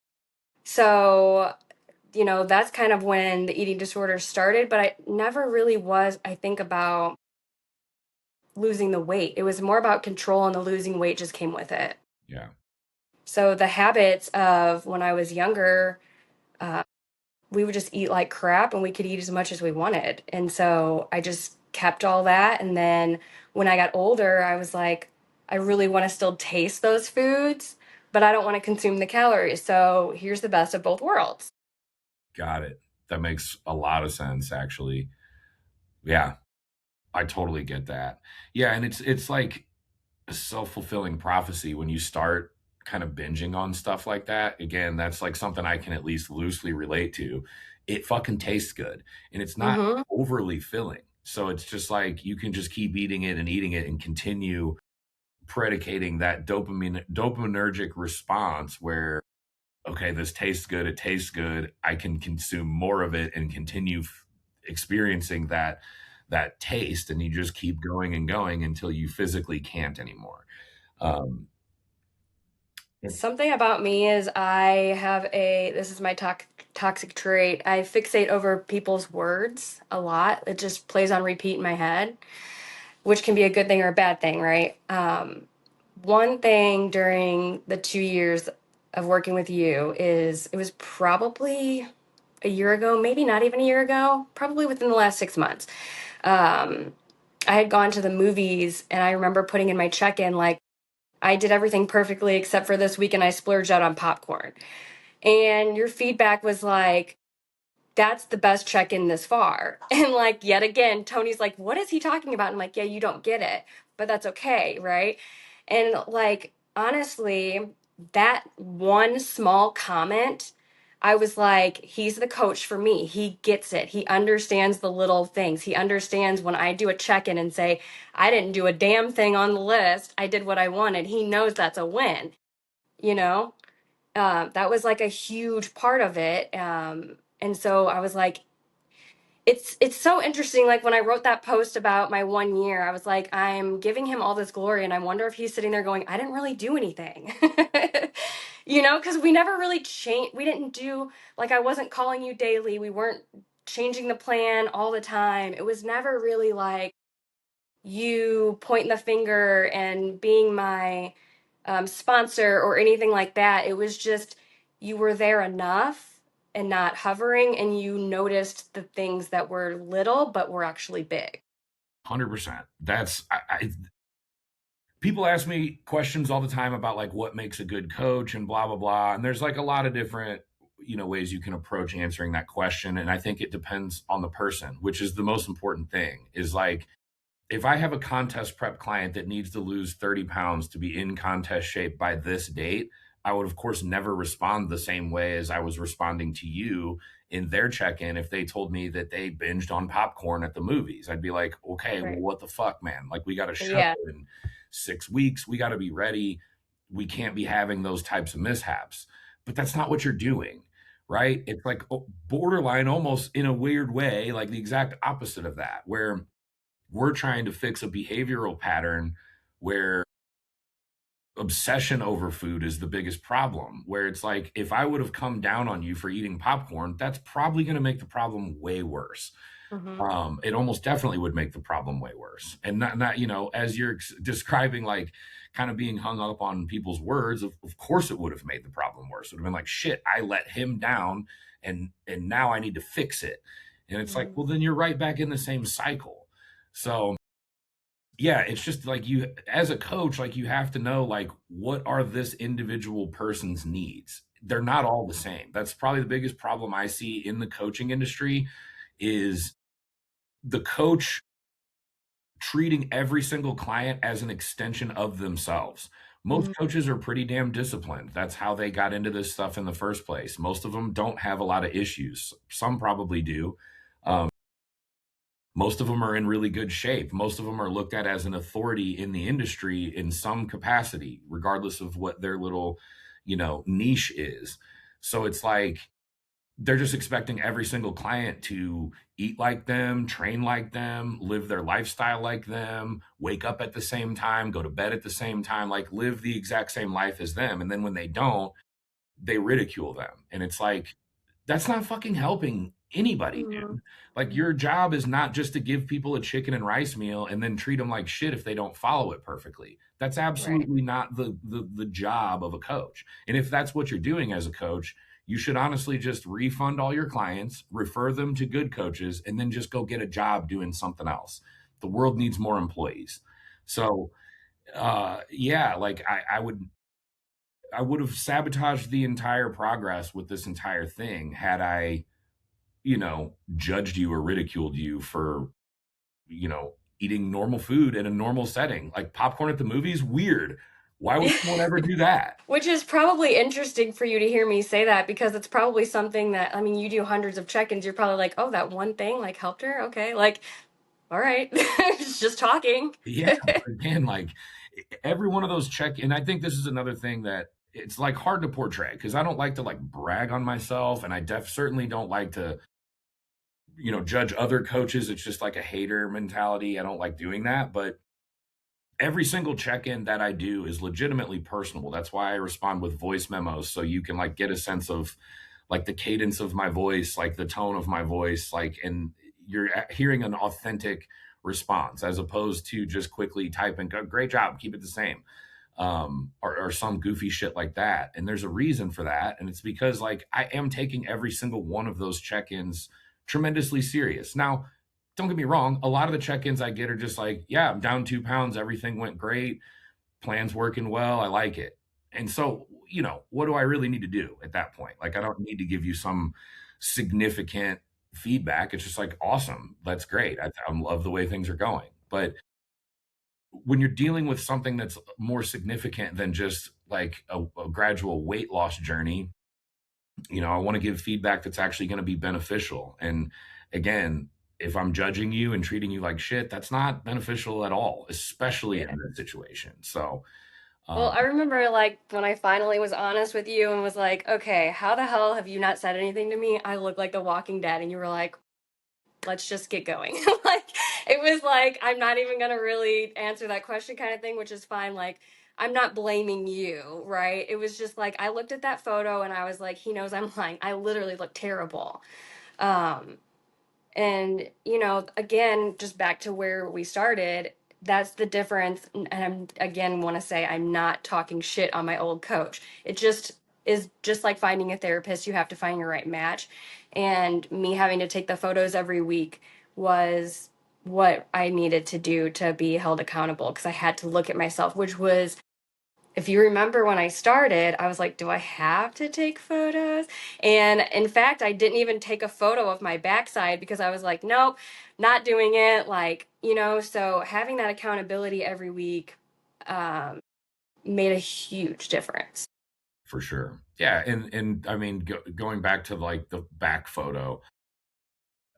So, that's kind of when the eating disorder started, but I never really was, I think, about losing the weight. It was more about control, and the losing weight just came with it. Yeah. So the habits of when I was younger, uh, we would just eat like crap and we could eat as much as we wanted. And so I just kept all that. And then when I got older, I was like, I really want to still taste those foods, but I don't want to consume the calories. So here's the best of both worlds. Got it. That makes a lot of sense, actually. Yeah, I totally get that. Yeah, and it's like a self-fulfilling prophecy when you start kind of binging on stuff like that. Again, that's like something I can at least loosely relate to. It fucking tastes good, and it's not Hmm. overly filling. So it's just like you can just keep eating it and eating it and continue predicating that dopaminergic response where, okay, this tastes good, it tastes good, I can consume more of it and continue experiencing that taste, and you just keep going and going until you physically can't anymore. um and- Something about me is this is my toxic trait. I fixate over people's words a lot. It just plays on repeat in my head, which can be a good thing or a bad thing, right? One thing during the 2 years of working with you is it was probably a year ago, maybe not even a year ago, probably within the last 6 months. Um, I had gone to the movies and I remember putting in my check in, like, I did everything perfectly except for this week and I splurged out on popcorn. And your feedback was like, that's the best check in this far. And like, yet again, Tony's like, what is he talking about? I'm like, yeah, you don't get it, but that's okay. Right. And like, honestly, that one small comment, I was like, he's the coach for me. He gets it. He understands the little things. He understands when I do a check in and say, I didn't do a damn thing on the list. I did what I wanted. He knows that's a win, you know? That was like a huge part of it. And so I was like, it's so interesting. Like when I wrote that post about my 1 year, I was like, I'm giving him all this glory, and I wonder if he's sitting there going, I didn't really do anything, because we never really changed. We didn't do like I wasn't calling you daily. We weren't changing the plan all the time. It was never really like you pointing the finger and being my sponsor or anything like that. It was just you were there enough and not hovering, and you noticed the things that were little but were actually big. 100%. People ask me questions all the time about like what makes a good coach and blah blah blah, and there's like a lot of different ways you can approach answering that question, and I think it depends on the person, which is the most important thing. Is like if I have a contest prep client that needs to lose 30 pounds to be in contest shape by this date, I would, of course, never respond the same way as I was responding to you in their check in if they told me that they binged on popcorn at the movies. I'd be like, okay, well, Right. what the fuck, man? Like, we got a show Yeah. in 6 weeks. We got to be ready. We can't be having those types of mishaps. But that's not what you're doing, right? It's like borderline, almost in a weird way, like the exact opposite of that, where we're trying to fix a behavioral pattern where obsession over food is the biggest problem. Where it's like, if I would have come down on you for eating popcorn, that's probably going to make the problem way worse. Hmm. It almost definitely would make the problem way worse. And not as you're describing, like kind of being hung up on people's words, of course it would have made the problem worse. It would have been like, shit, I let him down, and now I need to fix it. And it's like, Hmm. well, then you're right back in the same cycle. So yeah, it's just like, you as a coach, like, you have to know, like, what are this individual person's needs. They're not all the same. That's probably the biggest problem I see in the coaching industry, is the coach treating every single client as an extension of themselves. Most Hmm. coaches are pretty damn disciplined. That's how they got into this stuff in the first place. Most of them don't have a lot of issues. Some probably do. Um, Most of them are in really good shape. Most of them are looked at as an authority in the industry in some capacity, regardless of what their little, niche is. So it's like, they're just expecting every single client to eat like them, train like them, live their lifestyle like them, wake up at the same time, go to bed at the same time, like live the exact same life as them. And then when they don't, they ridicule them. And it's like, that's not fucking helping anybody, Hmm. dude. Like, your job is not just to give people a chicken and rice meal and then treat them like shit if they don't follow it perfectly. That's Right. absolutely not the job of a coach. And if that's what you're doing as a coach, you should honestly just refund all your clients, refer them to good coaches, and then just go get a job doing something else. The world needs more employees. So yeah, like, I would have sabotaged the entire progress with this entire thing had I, judged you or ridiculed you for, eating normal food in a normal setting. Like, popcorn at the movies, weird. Why would someone ever do that? Which is probably interesting for you to hear me say that, because it's probably something that, I mean, you do hundreds of check-ins. You're probably like, oh, that one thing like helped her. Okay. Like, all right. It's just talking. Yeah, but again, like, every one of those and I think this is another thing that it's like hard to portray, because I don't like to like brag on myself, and I certainly don't like to, judge other coaches. It's just like a hater mentality. I don't like doing that, but every single check-in that I do is legitimately personable. That's why I respond with voice memos, so you can like get a sense of like the cadence of my voice, like the tone of my voice, like, and you're hearing an authentic response as opposed to just quickly typing, "Go- Great job, keep it the same," or some goofy shit like that. And there's a reason for that, and it's because like I am taking every single one of those check-ins tremendously serious. Now, don't get me wrong, a lot of the check-ins I get are just like, yeah, I'm down 2 pounds, everything went great, plan's working well, I like it. And so, what do I really need to do at that point? Like, I don't need to give you some significant feedback. It's just like, awesome, that's great. I love the way things are going. But when you're dealing with something that's more significant than just like a gradual weight loss journey, I want to give feedback that's actually going to be beneficial. And again, if I'm judging you and treating you like shit, that's not beneficial at all, especially Yeah. in this situation. So, Well, um, I remember like when I finally was honest with you and was like, okay, how the hell have you not said anything to me? I look like the Walking Dead. And you were like, let's just get going. Like, it was like, I'm not even going to really answer that question kind of thing, which is fine. Like, I'm not blaming you, right? It was just like, I looked at that photo and I was like, he knows I'm lying. I literally look terrible. Um, and, again, just back to where we started, that's the difference. And I'm, again, want to say I'm not talking shit on my old coach. It just is just like finding a therapist. You have to find your right match. And me having to take the photos every week was what I needed to do to be held accountable, because I had to look at myself, which was if you remember when I started, I was like, do I have to take photos? And in fact, I didn't even take a photo of my backside because I was like, nope, not doing it. Like, so having that accountability every week um, made a huge difference. For sure. Yeah, and I mean, going back to like the back photo,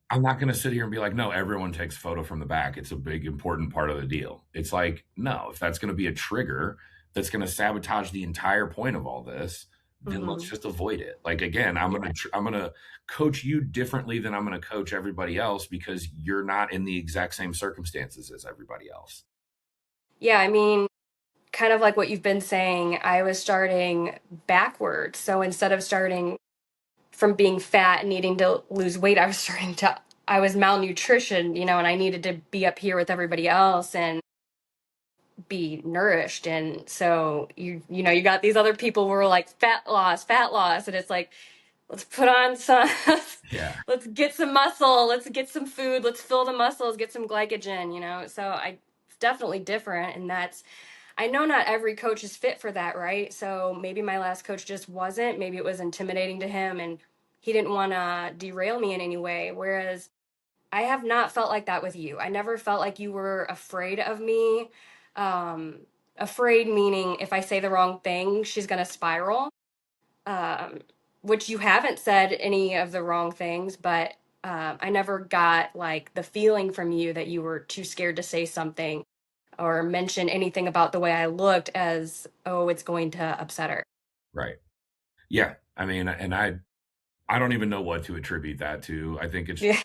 I'm not going to sit here and be like, no, everyone takes a photo from the back. It's a big, important part of the deal. It's like, no, if that's going to be a trigger that's going to sabotage the entire point of all this, then let's Hmm. just avoid it. Like, again, Yeah. I'm going to coach you differently than I'm going to coach everybody else because you're not in the exact same circumstances as everybody else. Yeah. I mean, kind of like what you've been saying, I was starting backwards. So instead of starting from being fat and needing to lose weight, I was malnutrition, and I needed to be up here with everybody else and be nourished. And so you got these other people who are like fat loss. And it's like, let's put on some, Yeah. let's get some muscle, let's get some food, let's fill the muscles, get some glycogen. So it's definitely different. And I know not every coach is fit for that, right? So maybe my last coach just wasn't. Maybe it was intimidating to him and he didn't want to derail me in any way. Whereas I have not felt like that with you. I never felt like you were afraid of me. Um, Afraid meaning if I say the wrong thing, she's going to spiral, um, which you haven't said any of the wrong things, but I never got like the feeling from you that you were too scared to say something or mention anything about the way I looked as, oh, it's going to upset her. Right. Yeah. I mean, and I don't even know what to attribute that to. I think it's Yeah.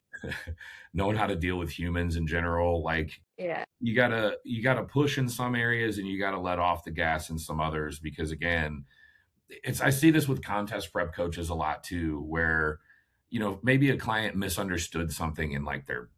knowing how to deal with humans in general. Like Yeah. you gotta push in some areas and you gotta let off the gas in some others because again, it's I see this with contest prep coaches a lot too, where maybe a client misunderstood something in like their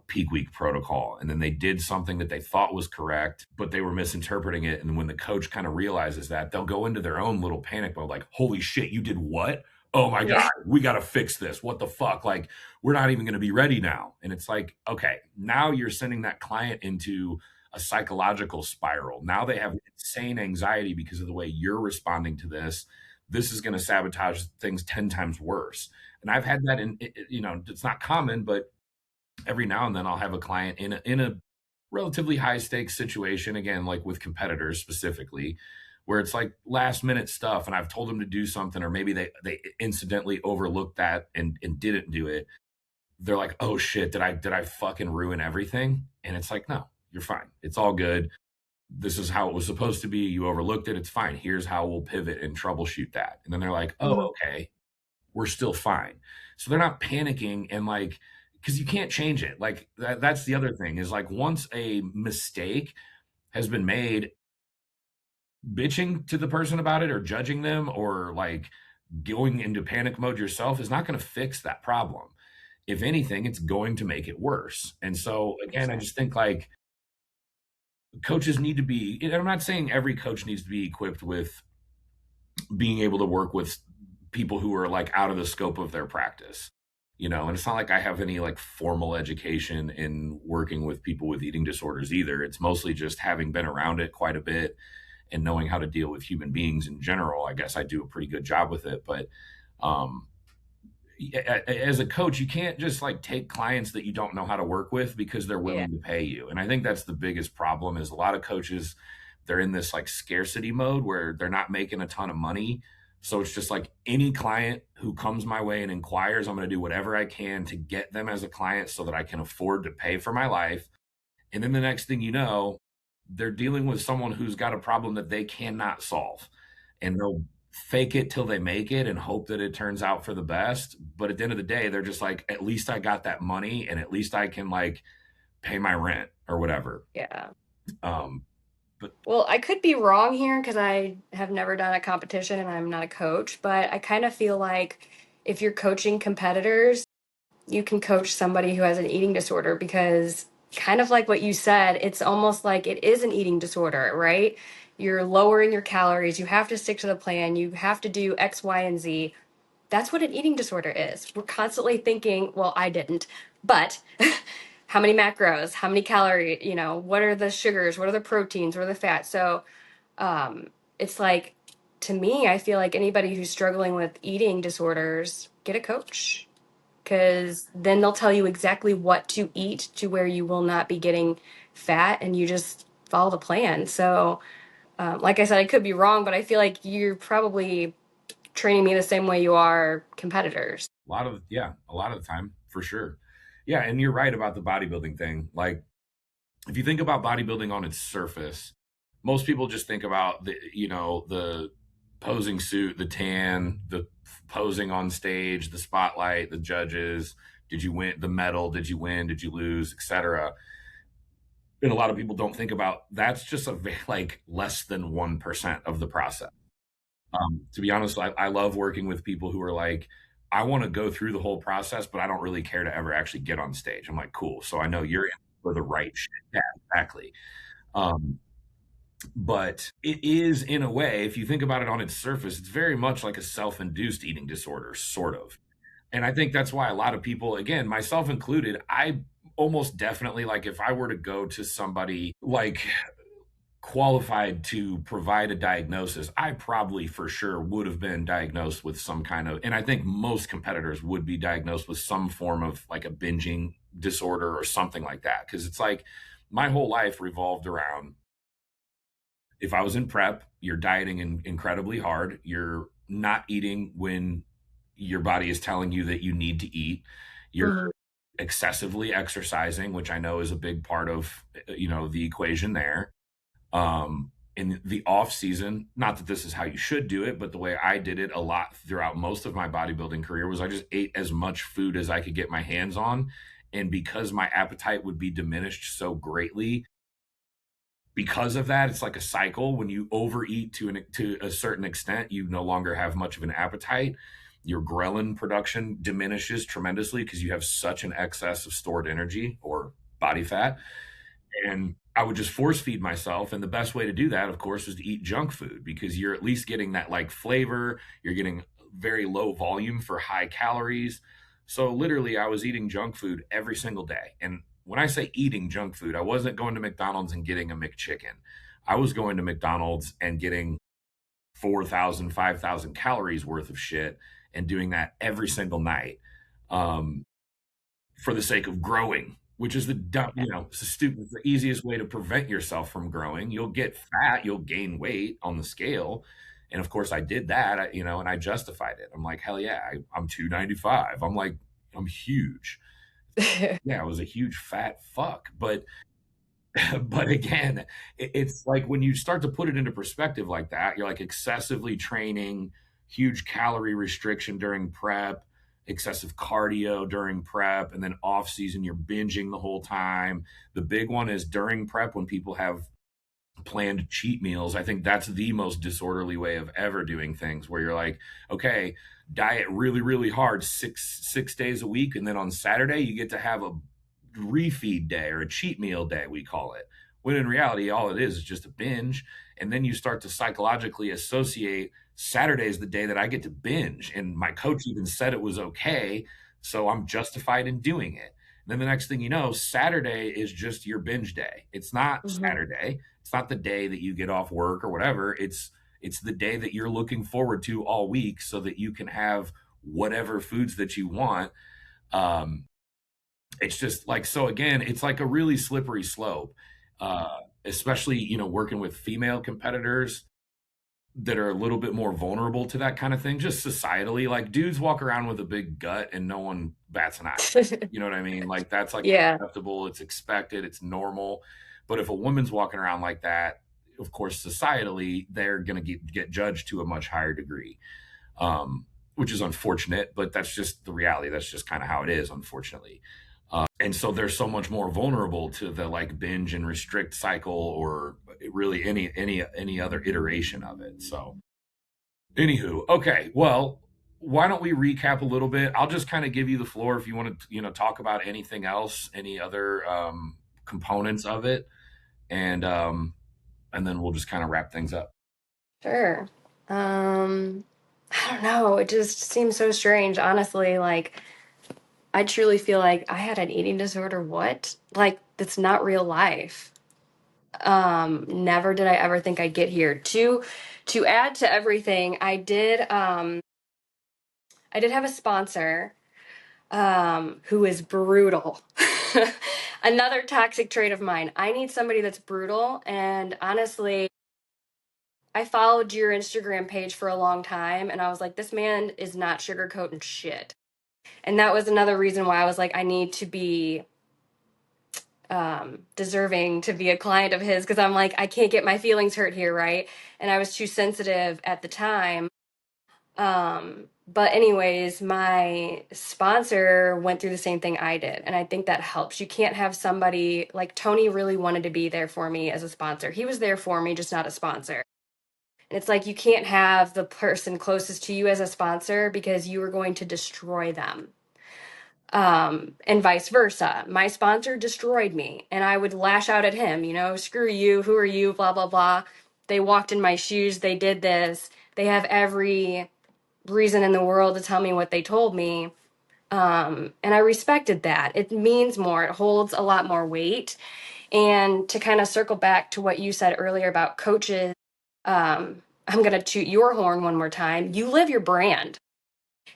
peak week protocol and then they did something that they thought was correct but they were misinterpreting it, and when the coach kind of realizes that, they'll go into their own little panic mode like, holy shit, you did what? Oh my god, Yeah. we got to fix this. What the fuck? Like, we're not even going to be ready now. And it's like, okay, now you're sending that client into a psychological spiral. Now they have insane anxiety because of the way you're responding to this. This is going to sabotage things 10 times worse. And I've had that it's not common, but every now and then I'll have a client in a relatively high stakes situation, again, like with competitors specifically, where it's like last minute stuff and I've told them to do something, or maybe they incidentally overlooked that and didn't do it. They're like, "Oh shit, did I fucking ruin everything?" And it's like, "No, you're fine. It's all good. This is how it was supposed to be. You overlooked it. It's fine. Here's how we'll pivot and troubleshoot that." And then they're like, "Oh, Hmm. okay. We're still fine." So they're not panicking and like, because you can't change it. Like that's the other thing is like once a mistake has been made, bitching to the person about it or judging them or like going into panic mode yourself is not going to fix that problem. If anything, it's going to make it worse. And so again, I 100%. just think like coaches need to be, and I'm not saying every coach needs to be equipped with being able to work with people who are like out of the scope of their practice. And it's not like I have any like formal education in working with people with eating disorders either. It's mostly just having been around it quite a bit and knowing how to deal with human beings in general. I guess I do a pretty good job with it, but um as a coach, you can't just like take clients that you don't know how to work with because they're Yeah. willing to pay you. And I think that's the biggest problem is a lot of coaches, they're in this like scarcity mode where they're not making a ton of money. So it's just like any client who comes my way and inquires, I'm going to do whatever I can to get them as a client so that I can afford to pay for my life. And then the next thing you know, they're dealing with someone who's got a problem that they cannot solve. And they'll fake it till they make it and hope that it turns out for the best. But at the end of the day, they're just like, at least I got that money and at least I can like pay my rent or whatever. Yeah. Um, but Well, I could be wrong here because I have never done a competition and I'm not a coach, but I kind of feel like if you're coaching competitors, you can coach somebody who has an eating disorder because kind of like what you said, it's almost like it is an eating disorder, right? You're lowering your calories, you have to stick to the plan, you have to do X, Y, and Z. That's what an eating disorder is. We're constantly thinking, well, I didn't, but how many macros, how many calories, what are the sugars, what are the proteins, what are the fats? So it's like, to me, I feel like anybody who's struggling with eating disorders, get a coach, because then they'll tell you exactly what to eat to where you will not be getting fat, and you just follow the plan. So, like I said, I could be wrong, but I feel like you're probably training me the same way you are competitors. A lot of the time, for sure. Yeah, and you're right about the bodybuilding thing. Like, if you think about bodybuilding on its surface, most people just think about the posing suit, the tan, the posing on stage, the spotlight, the judges. Did you win the medal? Did you win? Did you lose? Etc. And a lot of people don't think about that's just like less than 1% of the process. To be honest, I love working with people who are like, I want to go through the whole process, but I don't really care to ever actually get on stage. I'm like, cool. So I know you're in for the right shit. Yeah, exactly. Um, but it is, in a way, if you think about it on its surface, it's very much like a self-induced eating disorder, sort of. And I think that's why a lot of people, again, myself included, I almost definitely, like, if I were to go to somebody like qualified to provide a diagnosis, I probably for sure would have been diagnosed with some kind of, and I think most competitors would be diagnosed with some form of like a binging disorder or something like that. Cause it's like my whole life revolved around, if I was in prep, you're dieting incredibly hard. You're not eating when your body is telling you that you need to eat. You're Mhm. excessively exercising, which I know is a big part of the equation there. In the off season, not that this is how you should do it, but the way I did it a lot throughout most of my bodybuilding career was I just ate as much food as I could get my hands on. And because my appetite would be diminished so greatly, because of that, it's like a cycle. When you overeat to a certain extent, you no longer have much of an appetite. Your ghrelin production diminishes tremendously because you have such an excess of stored energy or body fat. And I would just force feed myself. And the best way to do that, of course, was to eat junk food because you're at least getting that like flavor. You're getting very low volume for high calories. So literally, I was eating junk food every single day. And when I say eating junk food, I wasn't going to McDonald's and getting a McChicken. I was going to McDonald's and getting 4,000, 5,000 calories worth of shit and doing that every single night. Um, for the sake of growing, which is the dumb, it's the stupid, it's the easiest way to prevent yourself from growing. You'll get fat, you'll gain weight on the scale. And of course, I did that, and I justified it. I'm like, hell yeah, I'm 295. I'm like, I'm huge. Yeah, I was a huge fat fuck. But but again, it's like when you start to put it into perspective like that, you're like excessively training, huge calorie restriction during prep, excessive cardio during prep, and then off season, you're binging the whole time. The big one is during prep when people have planned cheat meals. I think that's the most disorderly way of ever doing things where you're like, okay, diet really, really hard six days a week. And then on Saturday, you get to have a refeed day or a cheat meal day, we call it. When in reality, all it is just a binge. And then you start to psychologically associate Saturday is the day that I get to binge. And my coach even said it was okay. So I'm justified in doing it. And then the next thing you know, Saturday is just your binge day. It's not Mhm. Saturday. It's not the day that you get off work or whatever. It's the day that you're looking forward to all week so that you can have whatever foods that you want. Um, it's just like, so again, it's like a really slippery slope, especially, working with female competitors that are a little bit more vulnerable to that kind of thing, just societally. Like dudes walk around with a big gut and no one bats an eye. You know what I mean? Like that's like Yeah. acceptable, it's expected, it's normal. But if a woman's walking around like that, of course, societally, they're going to get judged to a much higher degree, which is unfortunate, but that's just the reality. That's just kind of how it is, unfortunately. And so they're so much more vulnerable to the like binge and restrict cycle or really any other iteration of it. So anywho, okay, well, why don't we recap a little bit? I'll just kind of give you the floor if you want to, talk about anything else, any other components of it, and um, and then we'll just kind of wrap things up. Sure. Um, I don't know. It just seems so strange, honestly. Like, I truly feel like I had an eating disorder. What? Like, that's not real life. Never did I ever think I'd get here. To add to everything, I did have a sponsor who is brutal. Another toxic trait of mine. I need somebody that's brutal. And honestly, I followed your Instagram page for a long time and I was like, this man is not sugarcoating shit. And that was another reason why I was like, I need to be deserving to be a client of his because I'm like, I can't get my feelings hurt here, right? And I was too sensitive at the time. But anyways, my sponsor went through the same thing I did, and I think that helps. You can't have somebody like Tony really wanted to be there for me as a sponsor. He was there for me, just not a sponsor. And it's like you can't have the person closest to you as a sponsor because you are going to destroy them. And vice versa. My sponsor destroyed me, and I would lash out at him, screw you, who are you, blah, blah, blah. They walked in my shoes, they did this. They have every reason in the world to tell me what they told me. And I respected that. It means more, it holds a lot more weight. And to kind of circle back to what you said earlier about coaches, I'm going to toot your horn one more time. You live your brand.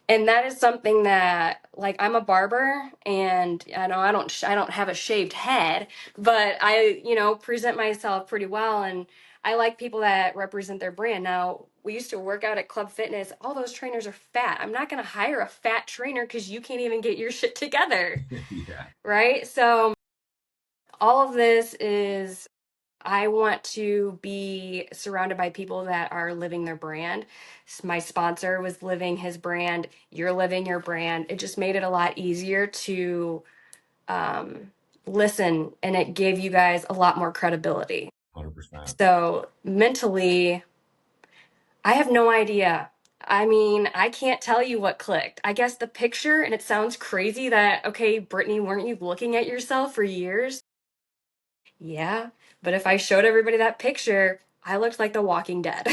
And that is something that, like, I'm a barber and I don't have a shaved head, but I, present myself pretty well. And I like people that represent their brand. Now, we used to work out at Club Fitness. All those trainers are fat. I'm not going to hire a fat trainer because you can't even get your shit together. Yeah. Right. So all of this is I want to be surrounded by people that are living their brand. My sponsor was living his brand. You're living your brand. It just made it a lot easier to listen, and it gave you guys a lot more credibility. 100%. So mentally, I have no idea. I mean, I can't tell you what clicked. I guess the picture, and it sounds crazy that, okay, Brittany, weren't you looking at yourself for years? Yeah, but if I showed everybody that picture, I looked like the Walking Dead.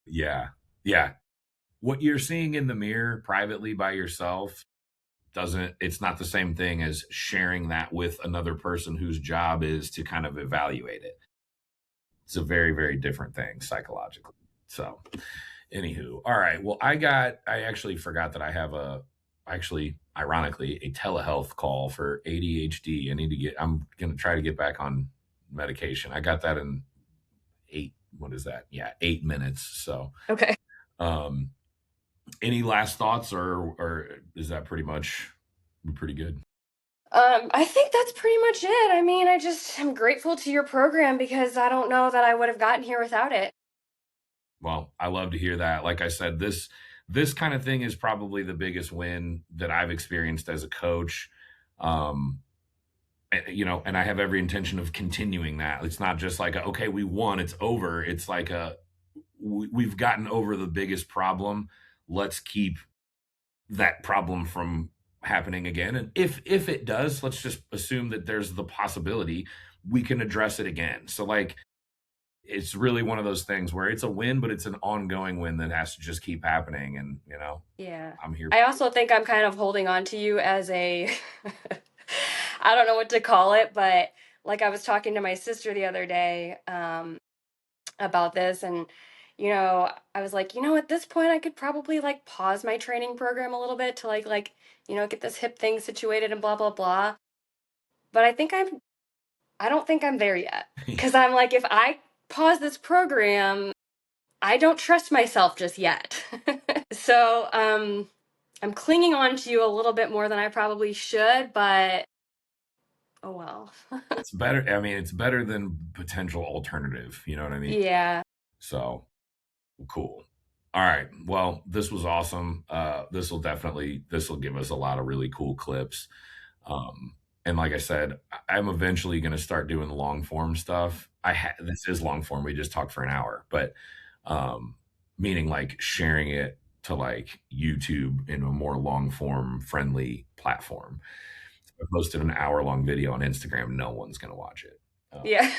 Yeah. Yeah. What you're seeing in the mirror privately by yourself doesn't it's not the same thing as sharing that with another person whose job is to kind of evaluate it. It's a very, very different thing psychologically. So, anywho, all right. Well, I actually forgot that I have actually, ironically, a telehealth call for ADHD. I'm going to try to get back on medication. I got that in what is that? Yeah, 8 minutes. So, Okay. um, any last thoughts or is that pretty much pretty good? I think that's pretty much it. I mean, I just am grateful to your program because I don't know that I would have gotten here without it. Well, I love to hear that. Like I said, this kind of thing is probably the biggest win that I've experienced as a coach. Um, and I have every intention of continuing that. It's not just like, okay, we won, it's over. It's like we've gotten over the biggest problem. Let's keep that problem from happening again. And if it does, let's just assume that there's the possibility we can address it again. So like it's really one of those things where it's a win, but it's an ongoing win that has to just keep happening. And Yeah. I'm here. I also think I'm kind of holding on to you as a, I don't know what to call it, but like I was talking to my sister the other day about this, and I was like, at this point, I could probably like pause my training program a little bit to get this hip thing situated and blah blah blah. But I don't think I'm there yet because I'm like, if I pause this program, I don't trust myself just yet. So, I'm clinging on to you a little bit more than I probably should, but oh well. It's better. I mean, it's better than potential alternative. You know what I mean? Yeah. So cool. All right. Well, this was awesome. This will give us a lot of really cool clips. And like I said, I'm eventually going to start doing long form stuff. This is long form. We just talked for an hour, but um, meaning like sharing it to like YouTube in a more long form friendly platform. I posted an hour long video on Instagram. No one's going to watch it. Yeah.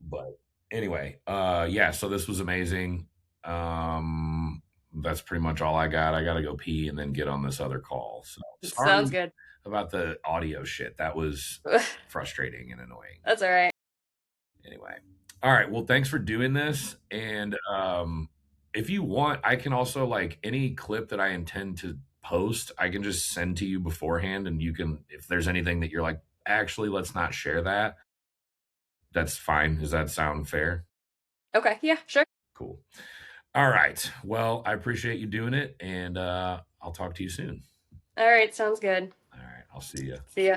But anyway, yeah, so this was amazing. that's pretty much all I got. I got to go pee and then get on this other call. So Sounds sorry good. about the audio shit. That was frustrating and annoying. That's all right. Anyway. All right. Well, thanks for doing this. And if you want, I can also like any clip that I intend to post, I can just send to you beforehand. And you can, if there's anything that you're like, actually, let's not share that, that's fine. Does that sound fair? Okay, yeah, sure. Cool. All right. Well, I appreciate you doing it. And I'll talk to you soon. All right, sounds good. All right. I'll see you. See ya.